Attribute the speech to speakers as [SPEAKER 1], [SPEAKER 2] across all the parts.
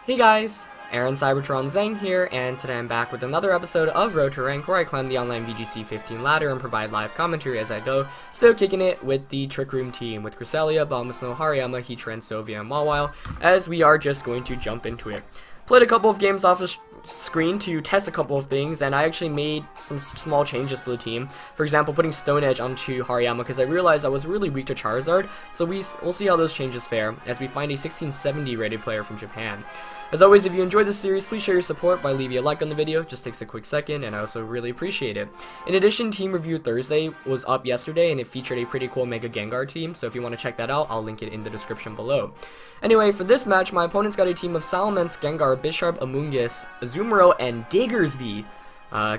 [SPEAKER 1] Hey guys, Aaron Cybertron Zhang here, and today I'm back with another episode of Road to Rank, where I climb the online VGC 15 ladder and provide live commentary as I go, still kicking it with the Trick Room team, with Cresselia, Abomasnow, Hariyama, Heatran, Sylvia, and Mawile, as we are just going to jump into it. Played a couple of games off the screen to test a couple of things, and I actually made some small changes to the team. For example, putting Stone Edge onto Hariyama because I realized I was really weak to Charizard, so we'll see how those changes fare as we find a 1670 rated player from Japan. As always, if you enjoyed this series, please show your support by leaving a like on the video. Just takes a quick second, and I also really appreciate it. In addition, Team Review Thursday was up yesterday, and it featured a pretty cool Mega Gengar team, so if you want to check that out, I'll link it in the description below. Anyway, for this match, my opponent's got a team of Salamence, Gengar, Bisharp, Amoonguss, Azumarill, and Diggersby.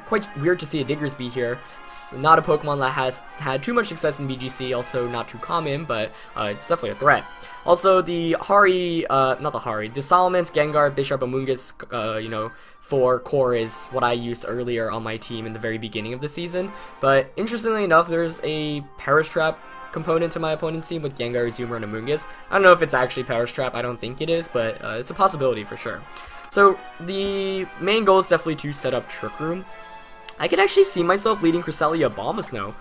[SPEAKER 1] Quite weird to see a Diggersby here. It's not a Pokemon that has had too much success in VGC, also not too common, but it's definitely a threat. Also, the Salamence, Gengar, Bisharp, Amoonguss, for core is what I used earlier on my team in the very beginning of the season. But interestingly enough, there's a Perish Trap component to my opponent's team with Gengar, Azumarill, and Amoonguss. I don't know if it's actually Perish Trap, I don't think it is, but it's a possibility for sure. So, the main goal is definitely to set up Trick Room. I can actually see myself leading Cresselia Abomasnow,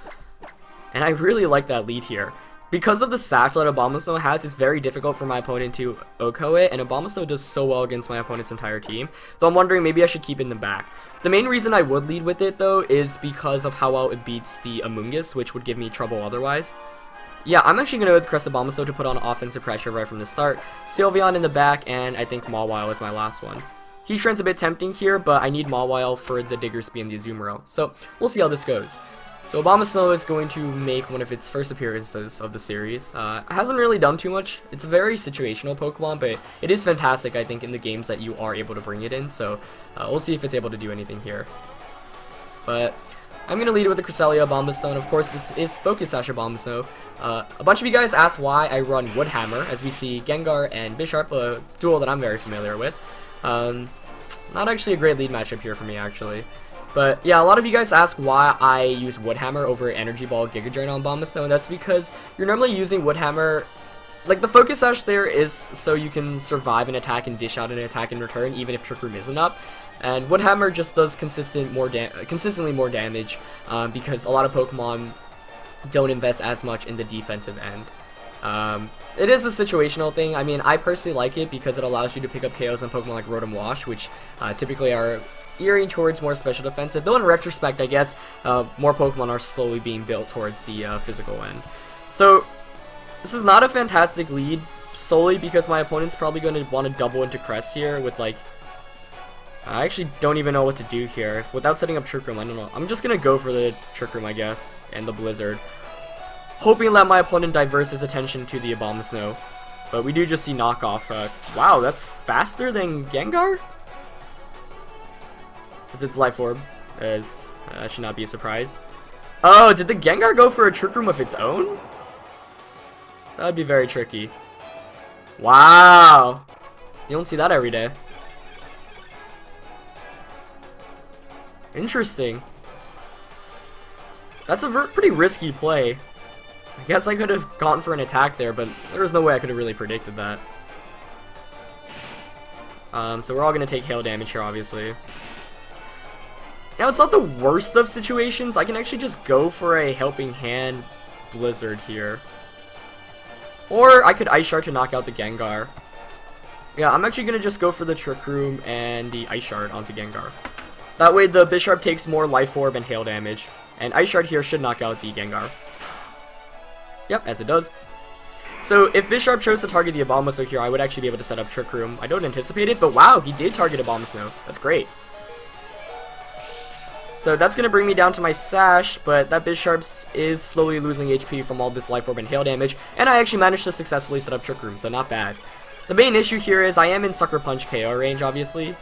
[SPEAKER 1] and I really like that lead here. Because of the sash that Abomasnow has, it's very difficult for my opponent to OHKO it, and Abomasnow does so well against my opponent's entire team, so I'm wondering maybe I should keep it in the back. The main reason I would lead with it, though, is because of how well it beats the Amoonguss, which would give me trouble otherwise. Yeah, I'm actually going to go with Crest Abomasnow to put on offensive pressure right from the start. Sylveon in the back, and I think Mawile is my last one. Heatran's a bit tempting here, but I need Mawile for the Diggersby and the Azumarill. So, we'll see how this goes. So, Abomasnow is going to make one of its first appearances of the series. It hasn't really done too much. It's a very situational Pokemon, but it is fantastic, I think, in the games that you are able to bring it in. So, we'll see if it's able to do anything here. But I'm going to lead it with the Cresselia Abomasnow, and of course this is Focus Sash Abomasnow. A bunch of you guys asked why I run Woodhammer, as we see Gengar and Bisharp, a duel that I'm very familiar with. Not actually a great lead matchup here for me, actually. But yeah, a lot of you guys ask why I use Woodhammer over Energy Ball Giga Drain on Abomasnow, and that's because you're normally using Woodhammer. Like, the Focus Sash there is so you can survive an attack and dish out an attack in return, even if Trick Room isn't up. And Woodhammer just does consistently more damage, because a lot of Pokemon don't invest as much in the defensive end. It is a situational thing. I mean, I personally like it because it allows you to pick up KOs on Pokemon like Rotom Wash, which typically are gearing towards more special defensive. Though in retrospect, I guess, more Pokemon are slowly being built towards the physical end. So, this is not a fantastic lead, solely because my opponent's probably going to want to double into Crest here with, like, I actually don't even know what to do here. Without setting up Trick Room, I don't know. I'm just going to go for the Trick Room, I guess, and the Blizzard, hoping that my opponent diverts his attention to the Abomasnow. But we do just see knockoff. Wow, that's faster than Gengar? Is its Life Orb? As that should not be a surprise. Oh, did the Gengar go for a Trick Room of its own? That would be very tricky. Wow. You don't see that every day. Interesting. That's a pretty risky play. I guess I could have gone for an attack there, but there was no way I could have really predicted that. So we're all going to take hail damage here, obviously. Now, it's not the worst of situations. I can actually just go for a Helping Hand Blizzard here. Or I could Ice Shard to knock out the Gengar. Yeah, I'm actually going to just go for the Trick Room and the Ice Shard onto Gengar. That way the Bisharp takes more Life Orb and hail damage. And Ice Shard here should knock out the Gengar. Yep, as it does. So if Bisharp chose to target the Abomasnow here, I would actually be able to set up Trick Room. I don't anticipate it, but wow, he did target Abomasnow. That's great. So that's going to bring me down to my Sash, but that Bisharp is slowly losing HP from all this Life Orb and hail damage. And I actually managed to successfully set up Trick Room, so not bad. The main issue here is I am in Sucker Punch KO range, obviously.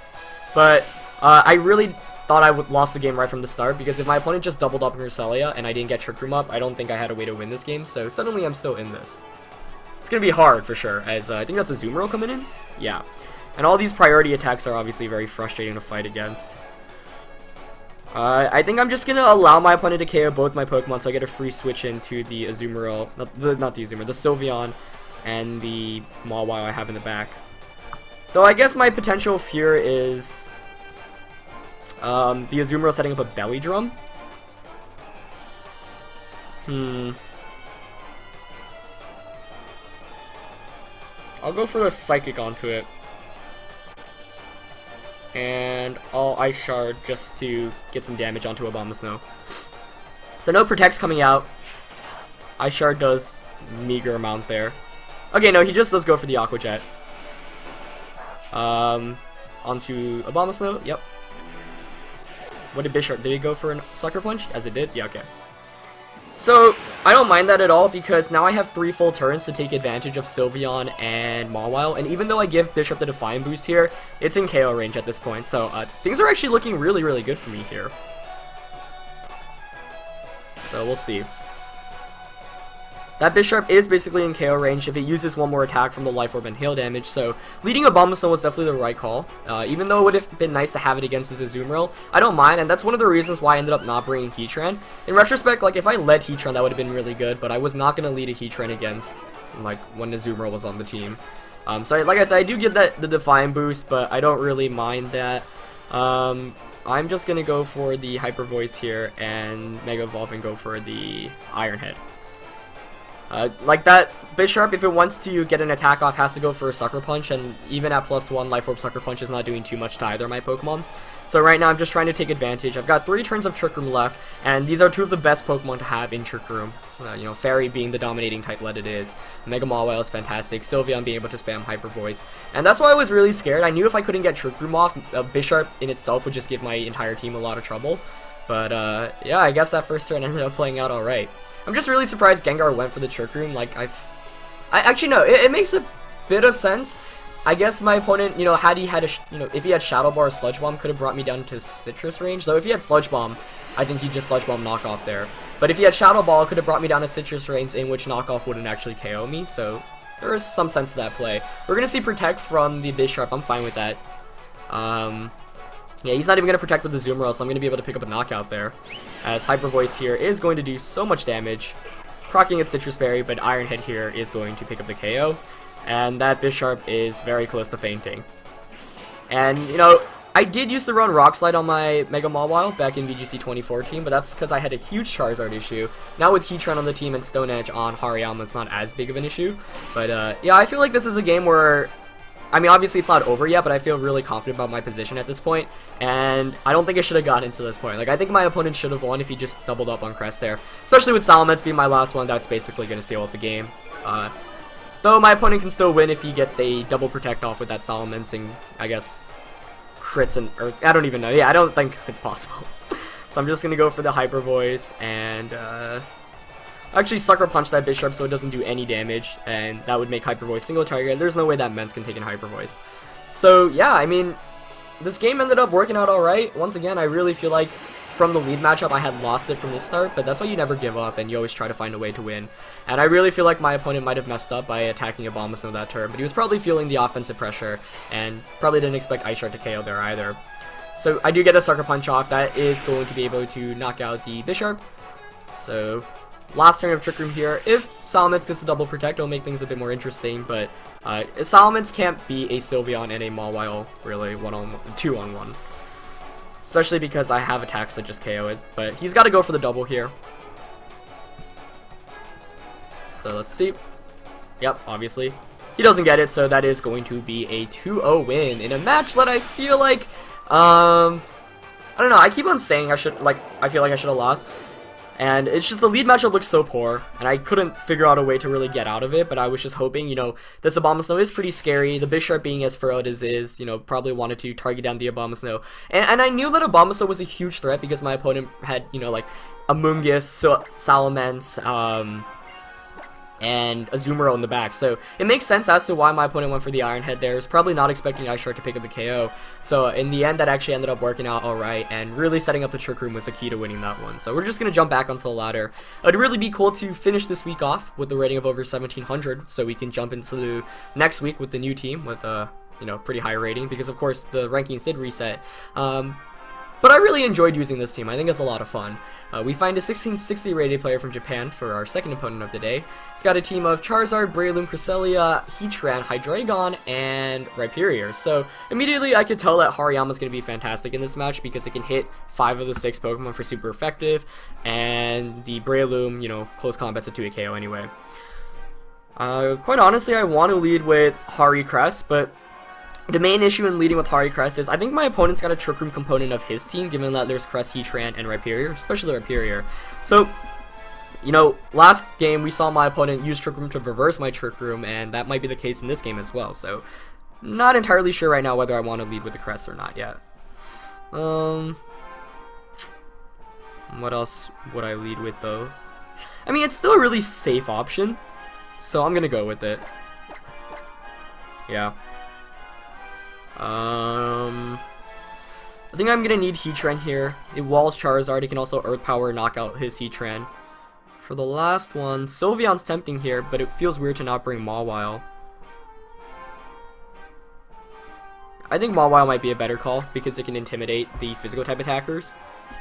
[SPEAKER 1] But I really thought I would lost the game right from the start, because if my opponent just doubled up in Cresselia and I didn't get Trick Room up, I don't think I had a way to win this game, so suddenly I'm still in this. It's going to be hard for sure, as I think that's a Azumarill coming in? Yeah. And all these priority attacks are obviously very frustrating to fight against. I think I'm just going to allow my opponent to KO both my Pokemon, so I get a free switch into the Azumarill, not the Azumarill, the Sylveon, and the Mawile I have in the back. Though I guess my potential fear is the Azumarill setting up a belly drum. I'll go for the Psychic onto it. And I'll Ice Shard just to get some damage onto Abomasnow. So no Protect's coming out. Ice Shard does meager amount there. Okay, no, he just does go for the Aqua Jet. Onto Abomasnow, yep. What did Bisharp? Did he go for a Sucker Punch? As it did? Yeah, okay. So, I don't mind that at all because now I have 3 full turns to take advantage of Sylveon and Mawile, and even though I give Bisharp the Defiant boost here, it's in KO range at this point, so things are actually looking really, really good for me here. So, we'll see. That Bisharp is basically in KO range if it uses one more attack from the Life Orb and hail damage, so leading Abomasnow was definitely the right call. Even though it would have been nice to have it against his Azumarill, I don't mind, and that's one of the reasons why I ended up not bringing Heatran. In retrospect, like, if I led Heatran, that would have been really good, but I was not going to lead a Heatran against, like, when Azumarill was on the team. So, like I said, I do get the Defiant boost, but I don't really mind that. I'm just going to go for the Hyper Voice here and Mega Evolve and go for the Iron Head. Like that Bisharp, if it wants to get an attack off, has to go for a Sucker Punch, and even at +1, Life Orb Sucker Punch is not doing too much to either of my Pokemon. So right now I'm just trying to take advantage. I've got 3 turns of Trick Room left, and these are 2 of the best Pokemon to have in Trick Room. So, you know, Fairy being the dominating type that it is, Mega Mawile is fantastic, Sylveon being able to spam Hyper Voice, and that's why I was really scared. I knew if I couldn't get Trick Room off, Bisharp in itself would just give my entire team a lot of trouble. But yeah, I guess that first turn ended up playing out alright. I'm just really surprised Gengar went for the Trick Room. Like, actually, no, it makes a bit of sense. I guess my opponent, you know, if he had Shadow Ball or Sludge Bomb, could have brought me down to Citrus range. Though if he had Sludge Bomb, I think he'd just Sludge Bomb knockoff there. But if he had Shadow Ball, it could have brought me down to Citrus range, in which knockoff wouldn't actually KO me. So there is some sense to that play. We're gonna see Protect from the Bisharp. I'm fine with that. Yeah, he's not even going to protect with the Azumarill, so I'm going to be able to pick up a knockout there. As Hyper Voice here is going to do so much damage, proccing its Citrus Berry, but Iron Head here is going to pick up the KO. And that Bisharp is very close to fainting. And, you know, I did used to run Rock Slide on my Mega Mawile back in VGC 2014, but that's because I had a huge Charizard issue. Now with Heatran on the team and Stone Edge on Hariyama, it's not as big of an issue. But, yeah, I feel like this is a game where... I mean, obviously it's not over yet, but I feel really confident about my position at this point, and I don't think I should have gotten to this point. Like, I think my opponent should have won if he just doubled up on Crest there. Especially with Salamence being my last one, that's basically going to seal out the game. Though my opponent can still win if he gets a double Protect off with that Salamence and, I guess, crits and... or, I don't even know. Yeah, I don't think it's possible. So I'm just going to go for the Hyper Voice and... actually Sucker Punch that Bisharp so it doesn't do any damage, and that would make Hyper Voice single target. There's no way that Mence can take in Hyper Voice. So yeah, I mean, this game ended up working out alright. Once again, I really feel like from the lead matchup I had lost it from the start, but that's why you never give up and you always try to find a way to win. And I really feel like my opponent might have messed up by attacking Abomasnow that turn, but he was probably feeling the offensive pressure and probably didn't expect Ice Shard to KO there either. So I do get a Sucker Punch off. That is going to be able to knock out the Bisharp. So... last turn of Trick Room here. If Salamence gets the double protect, it'll make things a bit more interesting, but Salamence can't be a Sylveon and a Mawile, really, 2-on-1. Especially because I have attacks that just KO it, but he's got to go for the double here. So let's see. Yep, obviously. He doesn't get it, so that is going to be a 2-0 win in a match that I feel like, I don't know, I keep on saying I feel like I should have lost. And it's just the lead matchup looks so poor, and I couldn't figure out a way to really get out of it, but I was just hoping, you know, this Abomasnow is pretty scary. The Bisharp being as furrowed as is, you know, probably wanted to target down the Abomasnow. And I knew that Abomasnow was a huge threat because my opponent had, you know, like, Amoonguss, Salamence, and Azumarill in the back. So it makes sense as to why my opponent went for the Iron Head there. He's probably not expecting Ice Shard to pick up the KO. So in the end, that actually ended up working out alright, and really setting up the Trick Room was the key to winning that one. So we're just going to jump back onto the ladder. It'd really be cool to finish this week off with the rating of over 1700, so we can jump into next week with the new team with a, you know, pretty high rating, because of course the rankings did reset. But I really enjoyed using this team. I think it's a lot of fun. We find a 1660 rated player from Japan for our second opponent of the day. He's got a team of Charizard, Breloom, Cresselia, Heatran, Hydreigon, and Rhyperior. So immediately I could tell that Hariyama's going to be fantastic in this match because it can hit 5 of the 6 Pokemon for super effective, and the Breloom, you know, close combat's a 2-hit KO anyway. Quite honestly, I want to lead with Hari Crest, but the main issue in leading with Hari Crest is I think my opponent's got a Trick Room component of his team, given that there's Crest, Heatran, and Rhyperior, especially Rhyperior. So, you know, last game we saw my opponent use Trick Room to reverse my Trick Room, and that might be the case in this game as well. So, not entirely sure right now whether I want to lead with the Crest or not yet. What else would I lead with though? I mean, it's still a really safe option, so I'm gonna go with it. Yeah. I think I'm gonna need Heatran here. It walls Charizard. It can also Earth Power knock out his Heatran. For the last one, Sylveon's tempting here, but it feels weird to not bring Mawile. I think Mawile might be a better call because it can intimidate the physical type attackers,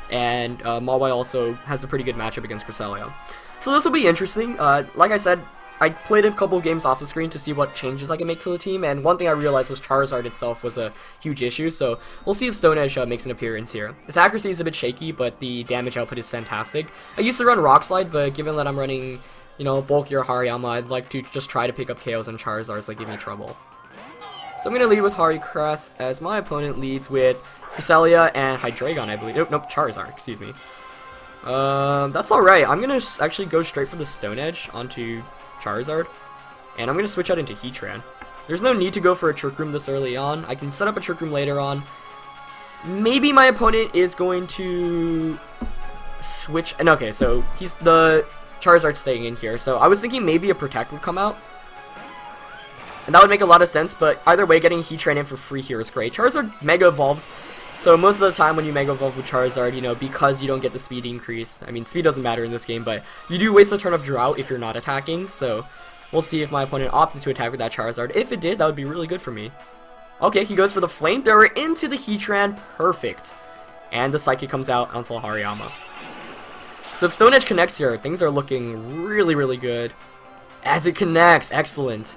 [SPEAKER 1] and Mawile also has a pretty good matchup against Cresselia. So this will be interesting. Like I said, I played a couple of games off the screen to see what changes I can make to the team, and one thing I realized was Charizard itself was a huge issue, so we'll see if Stone Edge makes an appearance here. Its accuracy is a bit shaky, but the damage output is fantastic. I used to run Rock Slide, but given that I'm running, you know, bulkier Hariyama, I'd like to just try to pick up KOs on Charizards that give me trouble. So I'm going to lead with Hari Crest, as my opponent leads with Cresselia and Hydreigon, I believe. Nope, Charizard, excuse me. That's alright. I'm going to actually go straight for the Stone Edge onto Charizard, and I'm going to switch out into Heatran. There's no need to go for a Trick Room this early on. I can set up a Trick Room later on. Maybe my opponent is going to switch, and okay, so he's the Charizard staying in here, so I was thinking maybe a Protect would come out, and that would make a lot of sense, but either way, getting Heatran in for free here is great. Charizard Mega Evolves, so most of the time when you Mega Evolve with Charizard, you know, because you don't get the speed increase, I mean, speed doesn't matter in this game, but you do waste a turn of Drought if you're not attacking, so we'll see if my opponent opted to attack with that Charizard. If it did, that would be really good for me. Okay, he goes for the Flamethrower into the Heatran, perfect. And the Psychic comes out onto Hariyama. So if Stone Edge connects here, things are looking really, really good. As it connects, excellent.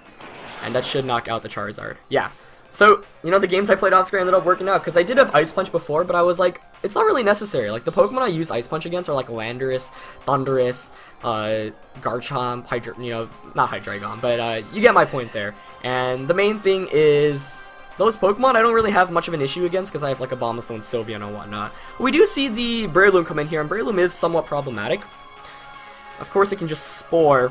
[SPEAKER 1] And that should knock out the Charizard. Yeah. So, you know, the games I played off screen ended up working out, because I did have Ice Punch before, but I was like, it's not really necessary. Like, the Pokemon I use Ice Punch against are like Landorus, Thundurus, Garchomp, you know, not Hydreigon, but you get my point there. And the main thing is, those Pokemon I don't really have much of an issue against, because I have like Abomasnow and Sylveon and whatnot. We do see the Breloom come in here, and Breloom is somewhat problematic. Of course, it can just Spore.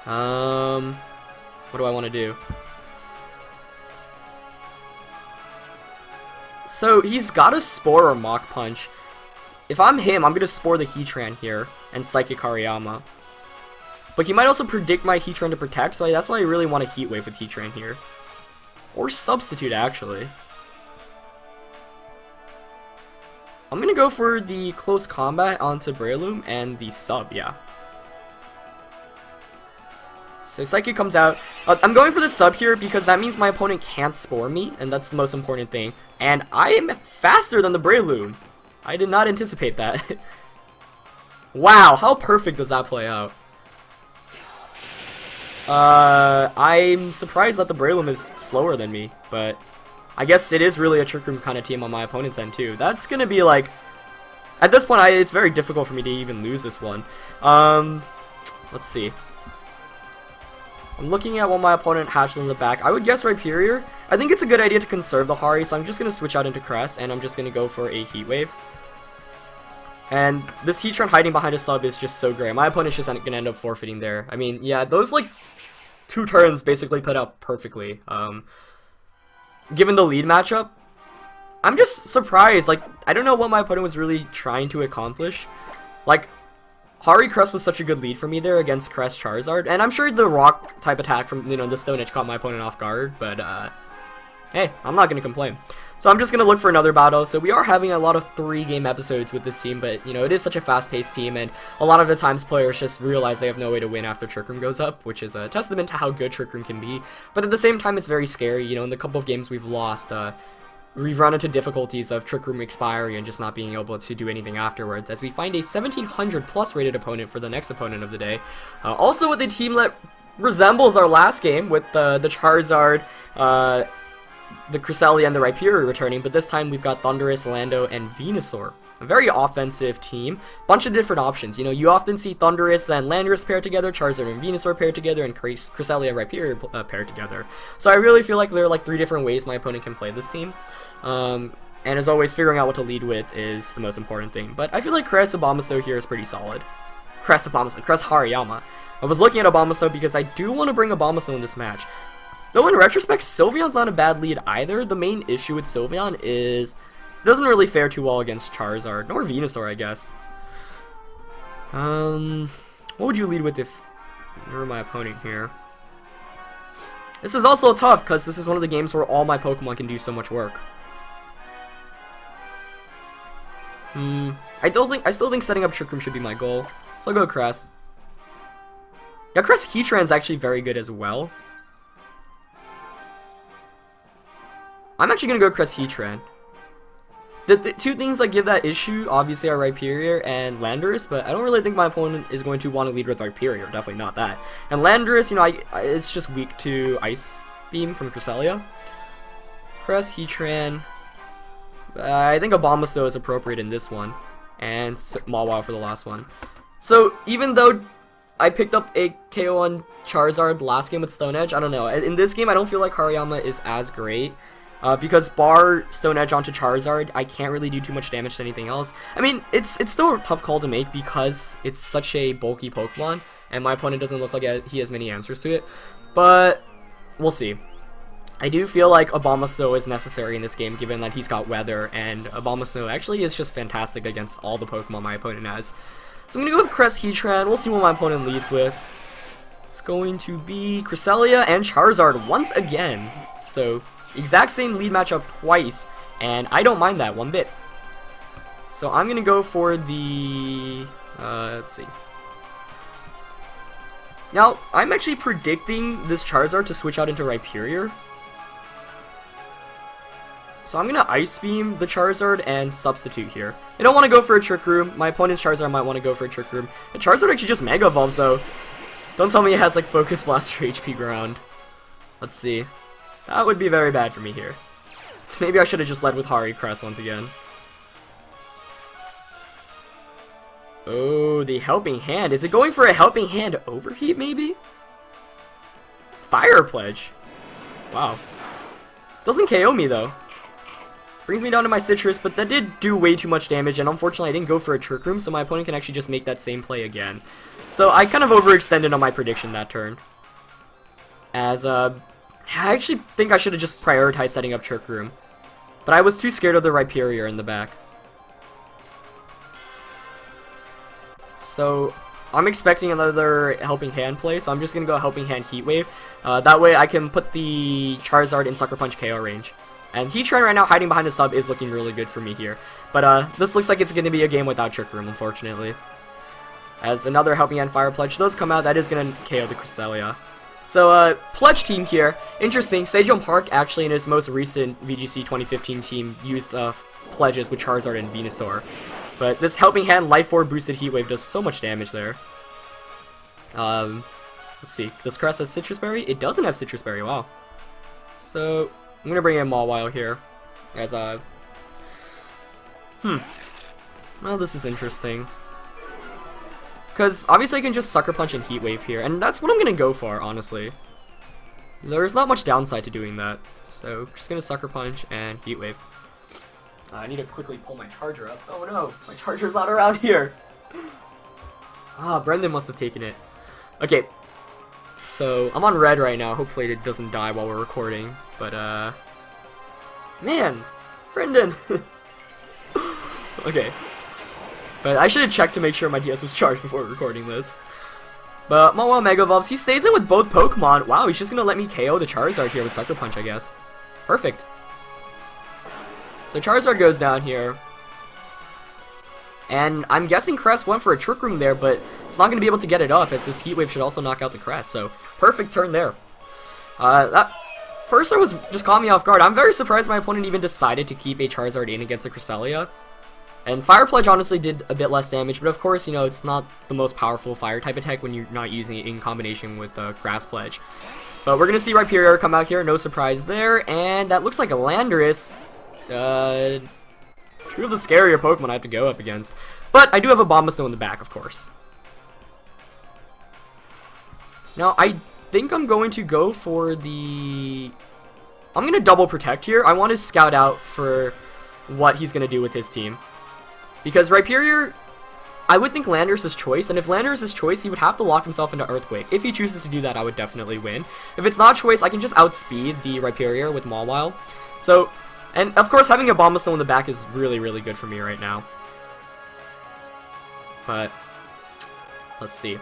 [SPEAKER 1] What do I want to do? So, he's got a Spore or Mach Punch. If I'm him, I'm going to Spore the Heatran here and Psychic Hariyama. But he might also predict my Heatran to Protect, so that's why I really want a Heat Wave with Heatran here. Or Substitute, actually. I'm going to go for the Close Combat onto Breloom and the Sub, yeah. So Psychic comes out. I'm going for the Sub here because that means my opponent can't Spore me, and that's the most important thing. And I am faster than the Breloom. I did not anticipate that. Wow, how perfect does that play out? I'm surprised that the Breloom is slower than me, but I guess it is really a Trick Room kind of team on my opponent's end too. That's gonna be like, at this point, it's very difficult for me to even lose this one. Let's see. I'm looking at what my opponent hatched in the back. I would guess Rhyperior. I think it's a good idea to conserve the Hari, so I'm just going to switch out into Crest, and I'm just going to go for a Heat Wave. And this Heatran hiding behind a Sub is just so great. My opponent's just going to end up forfeiting there. I mean, yeah, those, like, 2 turns basically put out perfectly. Given the lead matchup, I'm just surprised. Like, I don't know what my opponent was really trying to accomplish. Like, Hari Crest was such a good lead for me there against Crest Charizard, and I'm sure the Rock type attack from, you know, the Stone Edge caught my opponent off guard, but, hey, I'm not going to complain. So I'm just going to look for another battle. So we are having a lot of 3-game episodes with this team, but, you know, it is such a fast-paced team, and a lot of the times players just realize they have no way to win after Trick Room goes up, which is a testament to how good Trick Room can be. But at the same time, it's very scary. You know, in the couple of games we've lost, we've run into difficulties of Trick Room expiring and just not being able to do anything afterwards, as we find a 1700 plus rated opponent for the next opponent of the day. Also with a team that resembles our last game, with the Charizard, the Cresselia, and the Rhyperior returning, but this time we've got Thundurus, Lando, and Venusaur. A very offensive team, bunch of different options. You know, you often see Thundurus and Landorus paired together, Charizard and Venusaur paired together, and Cresselia and Rhyperior paired together. So I really feel like there are like 3 different ways my opponent can play this team. And as always, figuring out what to lead with is the most important thing. But I feel like Cress Abomasnow here is pretty solid. Cress Hariyama. I was looking at Abomasnow because I do want to bring Abomasnow in this match. Though in retrospect, Sylveon's not a bad lead either. The main issue with Sylveon is it doesn't really fare too well against Charizard, nor Venusaur, I guess. What would you lead with if you were my opponent here? This is also tough, because this is one of the games where all my Pokemon can do so much work. I still think setting up Trick Room should be my goal, so I'll go Cress. Yeah, Cress Heatran's actually very good as well. I'm actually gonna go Cress Heatran. The 2 things that give that issue, obviously, are Rhyperior and Landorus, but I don't really think my opponent is going to want to lead with Rhyperior. Definitely not that. And Landorus, you know, it's just weak to Ice Beam from Cresselia. Cress Heatran. I think Abomasnow is appropriate in this one, and Mawile for the last one. So even though I picked up a KO on Charizard last game with Stone Edge, I don't know. In this game, I don't feel like Hariyama is as great. Because bar Stone Edge onto Charizard, I can't really do too much damage to anything else. I mean, it's still a tough call to make because it's such a bulky Pokemon, and my opponent doesn't look like he has many answers to it. But we'll see. I do feel like Abomasnow is necessary in this game, given that he's got Weather, and Abomasnow actually is just fantastic against all the Pokemon my opponent has. So I'm going to go with Cress Heatran. We'll see what my opponent leads with. It's going to be Cresselia and Charizard once again. So exact same lead matchup twice, and I don't mind that one bit. So I'm gonna go for the let's see. Now I'm actually predicting this Charizard to switch out into Rhyperior. So I'm gonna Ice Beam the Charizard and substitute here. I don't want to go for a Trick Room. My opponent's Charizard might want to go for a Trick Room. The Charizard actually just Mega Evolves though. Don't tell me it has like Focus Blast or HP Ground. Let's see. That would be very bad for me here. So maybe I should have just led with Hari Cress once again. Oh, the Helping Hand. Is it going for a Helping Hand Overheat, maybe? Fire Pledge. Wow. Doesn't KO me, though. Brings me down to my Citrus, but that did do way too much damage, and unfortunately I didn't go for a Trick Room, so my opponent can actually just make that same play again. So I kind of overextended on my prediction that turn. As, I actually think I should have just prioritized setting up Trick Room. But I was too scared of the Rhyperior in the back. So I'm expecting another Helping Hand play, so I'm just going to go Helping Hand Heat Wave. That way I can put the Charizard in Sucker Punch KO range. And Heatran right now hiding behind the sub is looking really good for me here. But this looks like it's going to be a game without Trick Room, unfortunately. As another Helping Hand Fire Pledge does come out, that is going to KO the Cresselia. So, Pledge team here. Interesting, Sejong Park actually in his most recent VGC 2015 team used pledges with Charizard and Venusaur. But this Helping Hand Life Orb boosted Heat Wave does so much damage there. Let's see, does Cress have Citrus Berry? It doesn't have Citrus Berry, wow. So, I'm going to bring in Mawile here. As, well, this is interesting. Because obviously I can just Sucker Punch and Heat Wave here, and that's what I'm going to go for, honestly. There's not much downside to doing that. So, just going to Sucker Punch and Heat Wave. I need to quickly pull my charger up. Oh no, my charger's not around here. Ah, Brendan must have taken it. Okay, so I'm on red right now. Hopefully it doesn't die while we're recording. But, man, Brendan. Okay. But I should have checked to make sure my DS was charged before recording this. But Mawile Mega Evolves, he stays in with both Pokemon. Wow, he's just going to let me KO the Charizard here with Sucker Punch, I guess. Perfect. So Charizard goes down here. And I'm guessing Cress went for a Trick Room there, but it's not going to be able to get it up, as this Heat Wave should also knock out the Cress. So, perfect turn there. From Cursor was just caught me off guard. I'm very surprised my opponent even decided to keep a Charizard in against a Cresselia. And Fire Pledge honestly did a bit less damage, but of course, you know, it's not the most powerful fire type attack when you're not using it in combination with Grass Pledge. But we're going to see Rhyperior come out here, no surprise there, and that looks like a Landorus. Two of the scarier Pokemon I have to go up against. But I do have a Abomasnow in the back, of course. Now, I think I'm going to go for the... I'm going to double protect here. I want to scout out for what he's going to do with his team. Because Rhyperior, I would think Landorus' choice, and if Landorus' choice, he would have to lock himself into Earthquake. If he chooses to do that, I would definitely win. If it's not choice, I can just outspeed the Rhyperior with Mawile. So, and of course, having a Abomasnow in the back is really, really good for me right now. But, let's see.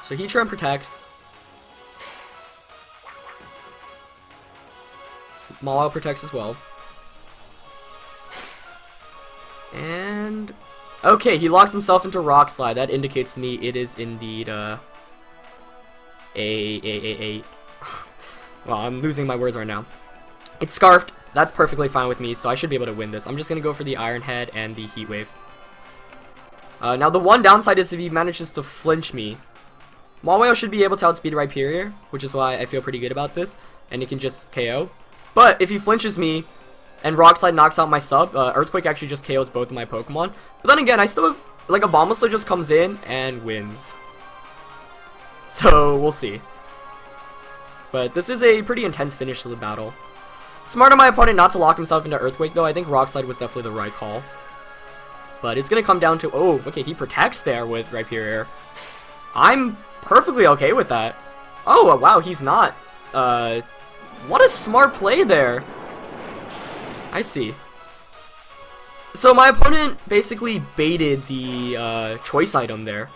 [SPEAKER 1] So Heatran protects. Mawile protects as well. And okay, he locks himself into Rock Slide. That indicates to me it is indeed well, I'm losing my words right now. It's Scarfed. That's perfectly fine with me, so I should be able to win this. I'm just gonna go for the Iron Head and the Heat Wave. Now the one downside is if he manages to flinch me, Mawile should be able to outspeed Rhyperior, which is why I feel pretty good about this, and it can just KO. But if he flinches me, and Rock Slide knocks out my sub, Earthquake actually just KOs both of my Pokemon. But then again, I still have, like, Abomasnow just comes in and wins. So, we'll see. But this is a pretty intense finish to the battle. Smart of my opponent not to lock himself into Earthquake, though. I think Rock Slide was definitely the right call. But it's going to come down to, oh, okay, he protects there with Rhyperior. I'm perfectly okay with that. Oh, wow, he's not. What a smart play there. I see. So my opponent basically baited the choice item there.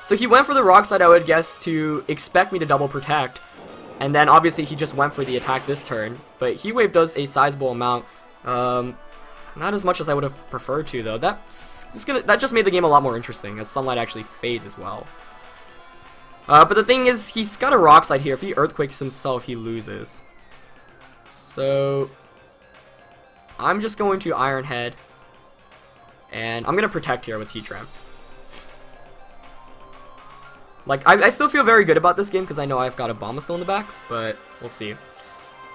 [SPEAKER 1] So he went for the Rock Slide, I would guess, to expect me to double protect. And then obviously he just went for the attack this turn. But Heat Wave does a sizable amount. Not as much as I would have preferred to, though. That just made the game a lot more interesting, as Sunlight actually fades as well. But the thing is, he's got a Rock Slide here. If he Earthquakes himself, he loses. So I'm just going to Iron Head, and I'm going to protect here with Heatran. Like, I still feel very good about this game because I know I've got a Abomasnow in the back, but we'll see.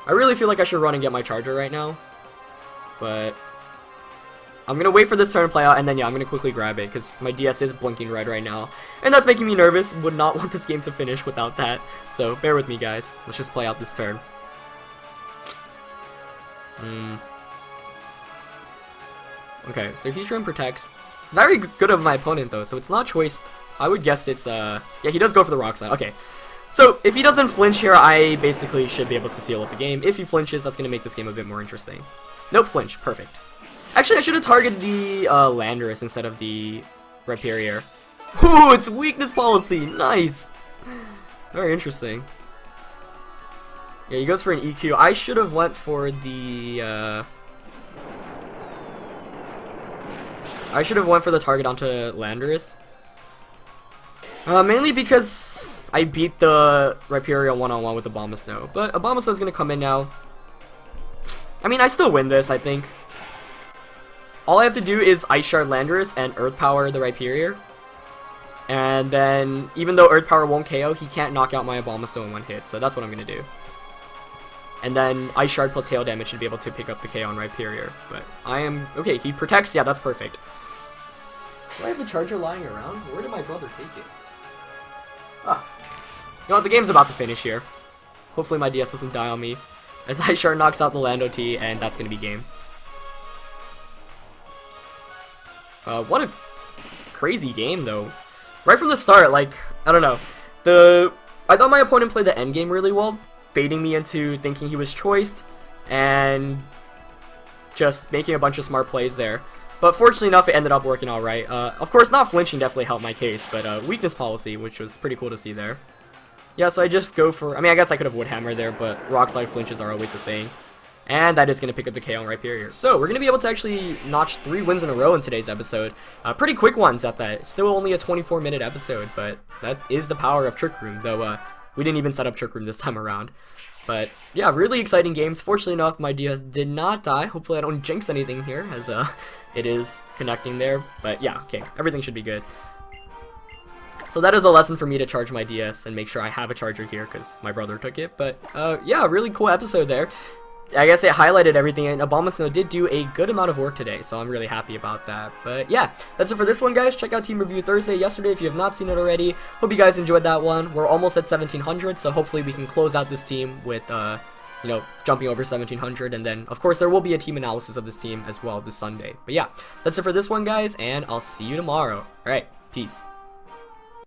[SPEAKER 1] I really feel like I should run and get my Charger right now, but I'm going to wait for this turn to play out, and then, yeah, I'm going to quickly grab it because my DS is blinking red right now, and that's making me nervous. Would not want this game to finish without that, so bear with me, guys. Let's just play out this turn. Okay, so Heatran protects. Very good of my opponent, though, so it's not choice. I would guess it's, yeah, he does go for the Rock Slide. Okay, so if he doesn't flinch here, I basically should be able to seal up the game. If he flinches, that's going to make this game a bit more interesting. Nope, flinch. Perfect. Actually, I should have targeted the Landorus instead of the Rhyperior. Ooh, it's weakness policy. Nice. Very interesting. Yeah, he goes for an EQ. I should have went for the, I should have went for the target onto Landorus. Mainly because I beat the Rhyperior one-on-one with Abomasnow. But Abomasnow is going to come in now. I mean, I still win this, I think. All I have to do is Ice Shard Landorus and Earth Power the Rhyperior. And then, even though Earth Power won't KO, he can't knock out my Abomasnow in one hit. So that's what I'm going to do. And then Ice Shard plus Hail Damage should be able to pick up the KO on Rhyperior. But I am... Okay, he protects. Yeah, that's perfect. Do I have a Charger lying around? Where did my brother take it? Ah. You know what? The game's about to finish here. Hopefully my DS doesn't die on me. As Ice Shard knocks out the Lando T, and that's going to be game. What a crazy game, though. Right from the start, like, I don't know. I thought my opponent played the end game really well, baiting me into thinking he was choiced, and just making a bunch of smart plays there. But fortunately enough, it ended up working alright. Of course, not flinching definitely helped my case, but weakness policy, which was pretty cool to see there. Yeah, so I just go for... I mean, I guess I could have Wood Hammer there, but Rock Slide flinches are always a thing. And that is going to pick up the KO on Rhyperior. So, we're going to be able to actually notch 3 wins in a row in today's episode. Pretty quick ones at that. Still only a 24-minute episode, but that is the power of Trick Room, though we didn't even set up Trick Room this time around. But yeah, really exciting games. Fortunately enough, my DS did not die. Hopefully I don't jinx anything here, as it is connecting there. But yeah, okay, everything should be good. So that is a lesson for me to charge my DS and make sure I have a charger here because my brother took it. But yeah, really cool episode there. I guess it highlighted everything, and Abomasnow did do a good amount of work today, so I'm really happy about that. But yeah, that's it for this one, guys. Check out Team Review Thursday yesterday if you have not seen it already. Hope you guys enjoyed that one. We're almost at 1700, so hopefully we can close out this team with, you know, jumping over 1700, and then, of course, there will be a team analysis of this team as well this Sunday. But yeah, that's it for this one, guys, and I'll see you tomorrow. Alright, peace.